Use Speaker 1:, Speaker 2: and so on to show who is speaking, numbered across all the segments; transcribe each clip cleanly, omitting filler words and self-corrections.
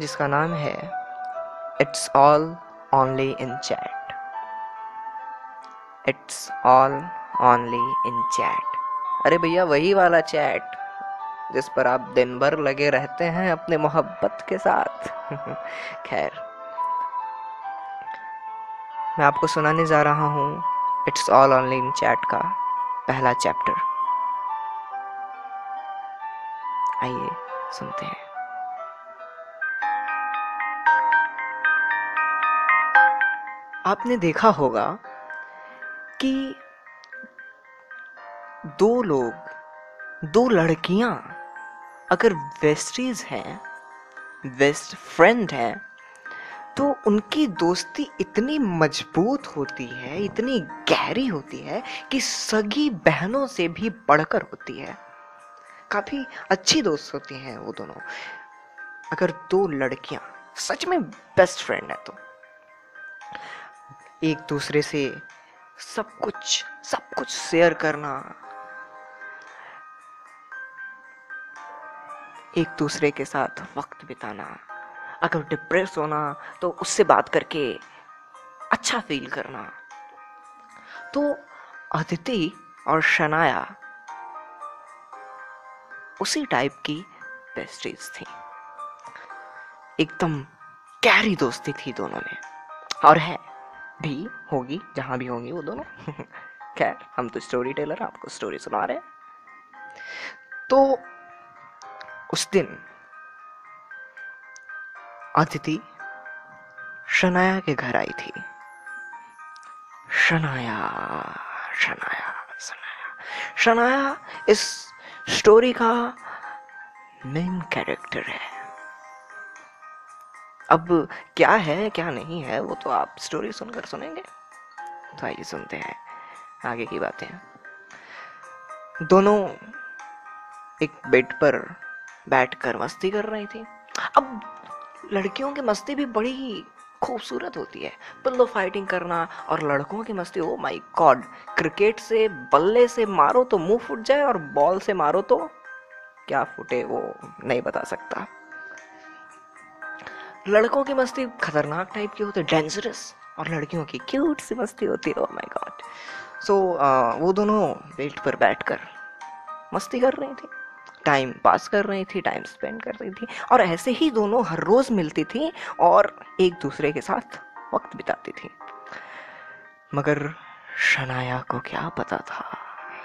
Speaker 1: जिसका नाम है it's all only in chat. It's all only in chat. अरे भैया, वही वाला चैट जिस पर आप दिन भर लगे रहते हैं अपने मोहब्बत के साथ। खैर, मैं आपको सुनाने जा रहा हूँ it's all only in chat का पहला चैप्टर। आइए सुनते हैं। आपने देखा होगा कि दो लोग, दो लड़कियां अगर वेस्टीज हैं, बेस्ट फ्रेंड हैं, तो उनकी दोस्ती इतनी मजबूत होती है, इतनी गहरी होती है कि सगी बहनों से भी बढ़कर होती है। काफी अच्छी दोस्त होती हैं वो दोनों। अगर दो लड़कियां सच में बेस्ट फ्रेंड है तो एक दूसरे से सब कुछ शेयर करना, एक दूसरे के साथ वक्त बिताना, अगर डिप्रेस होना तो उससे बात करके अच्छा फील करना। तो अदिति और शनाया उसी टाइप की बेस्टीज थी। एकदम गहरी दोस्ती थी दोनों में, और है भी, होगी जहां भी होंगी वो दोनों। खैर, हम तो स्टोरी टेलर, आपको स्टोरी सुना रहे हैं। तो उस दिन अदिति शनाया के घर आई थी। शनाया शनाया शनाया शनाया इस स्टोरी का मेन कैरेक्टर है। अब क्या है क्या नहीं है वो तो आप स्टोरी सुनकर सुनेंगे। तो आइए सुनते हैं आगे की बातें। दोनों एक बेड पर बैठकर मस्ती कर रही थी। अब लड़कियों की मस्ती भी बड़ी खूबसूरत होती है, पिल्लो फाइटिंग करना। और लड़कों की मस्ती, ओ माय गॉड, क्रिकेट से बल्ले से मारो तो मुंह फूट जाए और बॉल से मारो तो क्या फूटे वो नहीं बता सकता। लड़कों की मस्ती खतरनाक टाइप की होती है, डेंजरस, और लड़कियों की क्यूट सी मस्ती होती है, ओ माय गॉड। सो वो दोनों बेड पर बैठकर मस्ती कर रही थी, टाइम पास कर रही थी, टाइम स्पेंड कर रही थी। और ऐसे ही दोनों हर रोज मिलती थी और एक दूसरे के साथ वक्त बिताती थी। मगर शनाया को क्या पता था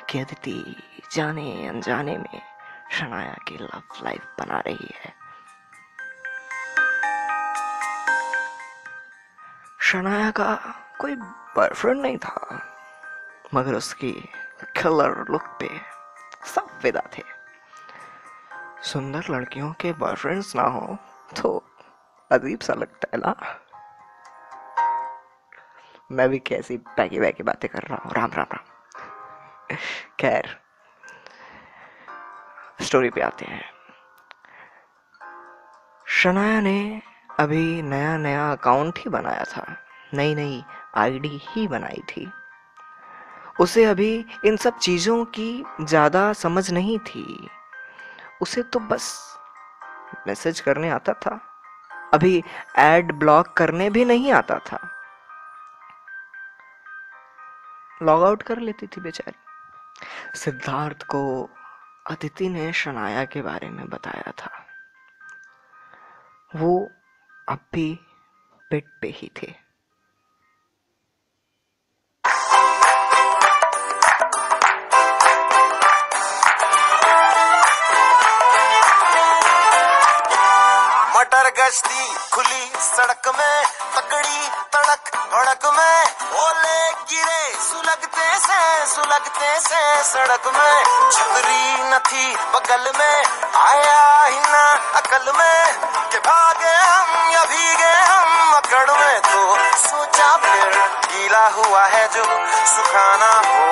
Speaker 1: कि अदिति जाने अनजाने में शनाया की लव लाइफ बना रही है। शनाया का कोई बॉयफ्रेंड नहीं था, मगर उसकी किलर लुक पे सब फिदा थे। सुंदर लड़कियों के बॉयफ्रेंड्स ना हो तो अजीब सा लगता है ना। मैं भी कैसी बैकी बैकी बातें कर रहा हूँ, राम राम राम। खैर, स्टोरी पे आते हैं। शनाया ने अभी नया नया अकाउंट ही बनाया था, नई नई आईडी ही बनाई थी। उसे अभी इन सब चीजों की ज्यादा समझ नहीं थी। उसे तो बस मैसेज करने आता था, अभी एड ब्लॉक करने भी नहीं आता था। लॉग आउट कर लेती थी बेचारी। सिद्धार्थ को अदिति ने शनाया के बारे में बताया था। वो अब भी बेड पे ही थे।
Speaker 2: मटर गश्ती खुली सड़क में, तगड़ी तड़क भड़क में, ओले गिरे सुलगते से सड़क में। छतरी न थी बगल में, आया ही ना अकल में कि भागे हम या भीगे हम अकड़ में। तो सोचा फिर गीला हुआ है जो सुखाना हो,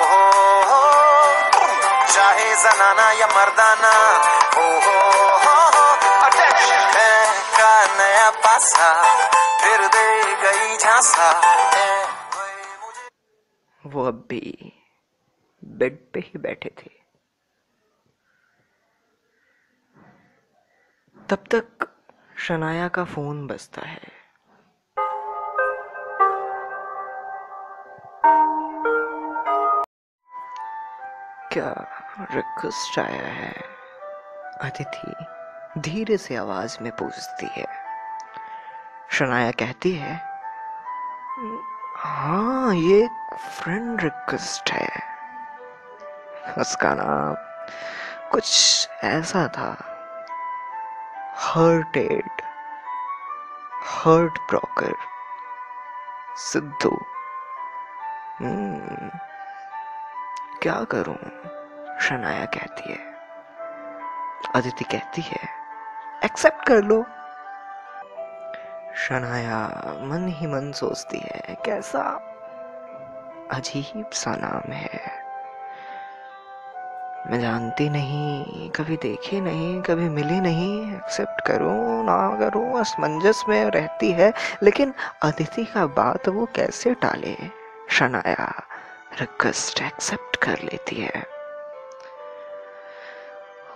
Speaker 2: चाहे जनाना या मर्दाना हो। का नया पासा फिर दे गई झांसा।
Speaker 1: वो अब भी बेड पे ही बैठे थे। तब तक शनाया का फोन बजता है। क्या रिक्वेस्ट आया है? अदिति धीरे से आवाज में पूछती है। शनाया कहती है, हाँ ये फ्रेंड रिक्वेस्ट है। उसका नाम कुछ ऐसा था, हर्टेड हर्ट ब्रोकर सिद्धू। क्या करूं? शनाया कहती है। अदिति कहती है, एक्सेप्ट कर लो। शनाया मन ही मन सोचती है, कैसा अजीब सा नाम है, मैं जानती नहीं, कभी देखी नहीं, कभी मिली नहीं, एक्सेप्ट करूं ना करूं असमंजस में रहती है। लेकिन अदिति का बात वो कैसे टाले? शनाया रिक्वेस्ट एक्सेप्ट कर लेती है।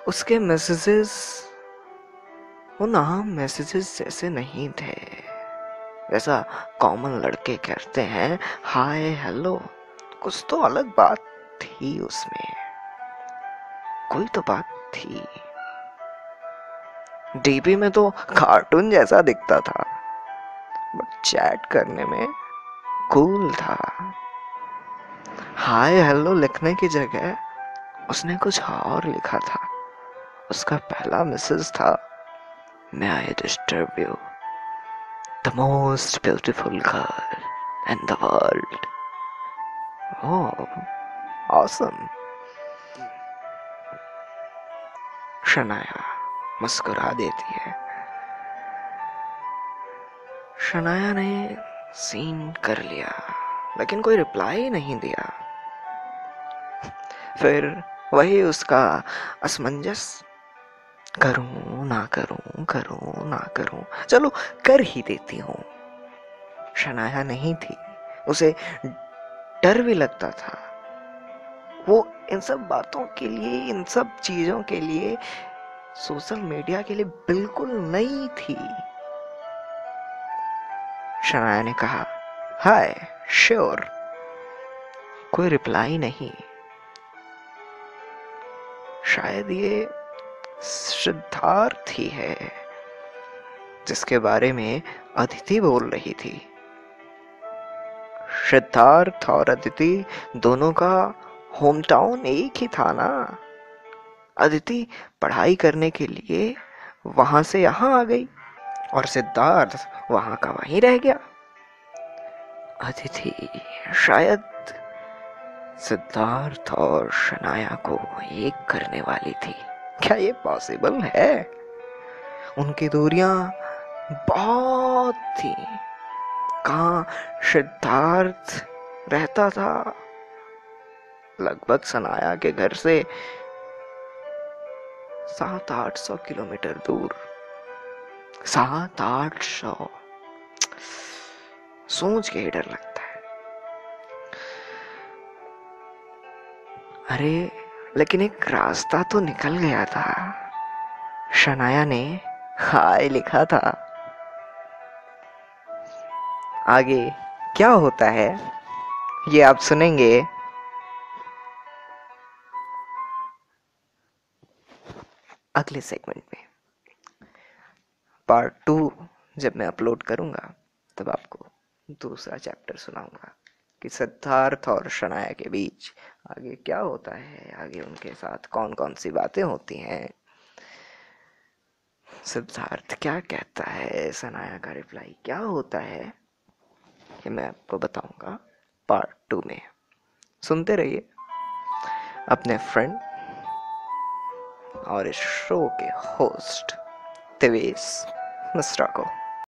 Speaker 1: उसके मैसेजेस वो नाम मैसेजेस जैसे नहीं थे, जैसा कॉमन लड़के करते हैं, हाय हेलो। कुछ तो अलग बात थी उसमें, कोई तो बात थी। डीपी में तो कार्टून जैसा दिखता था, बट चैट करने में कूल था। हाय हेलो लिखने की जगह उसने कुछ और लिखा था। उसका पहला मैसेज था, May I disturb you? The most beautiful girl in the world. Oh, awesome. Shanaya मुस्कुरा देती है। शनाया ने सीन कर लिया, लेकिन कोई रिप्लाई नहीं दिया। फिर वही उसका असमंजस, करूं ना करूं, करूं ना करूं, चलो कर ही देती हूं। शनाया नहीं थी, उसे डर भी लगता था। वो इन सब बातों के लिए, इन सब चीजों के लिए, सोशल मीडिया के लिए बिल्कुल नई थी। शनाया ने कहा, हाय श्योर। कोई रिप्लाई नहीं। शायद ये सिद्धार्थ ही है जिसके बारे में अदिति बोल रही थी। सिद्धार्थ और अदिति दोनों का होम टाउन एक ही था ना। अदिति पढ़ाई करने के लिए वहां से यहाँ आ गई और सिद्धार्थ वहां का वहीं रह गया। अदिति शायद सिद्धार्थ और शनाया को एक करने वाली थी। क्या ये पॉसिबल है? उनकी दूरियां बहुत थी। कहाँ सिद्धार्थ रहता था? लगभग शनाया के घर से 700-800 किलोमीटर दूर। 700-800, सोच के ही डर लगता है। अरे लेकिन एक रास्ता तो निकल गया था। शनाया ने हाय लिखा था। आगे क्या होता है ये आप सुनेंगे अगले सेगमेंट में। पार्ट 2 जब मैं अपलोड करूंगा तब आपको दूसरा चैप्टर सुनाऊंगा कि सिद्धार्थ और शनाया के बीच आगे क्या होता है, आगे उनके साथ कौन कौन सी बातें होती हैं, सिद्धार्थ क्या कहता है, शनाया का रिप्लाई क्या होता है, ये मैं आपको बताऊंगा पार्ट 2 में। सुनते रहिए अपने फ्रेंड और इस शो के होस्ट दिवेश मिश्रा को।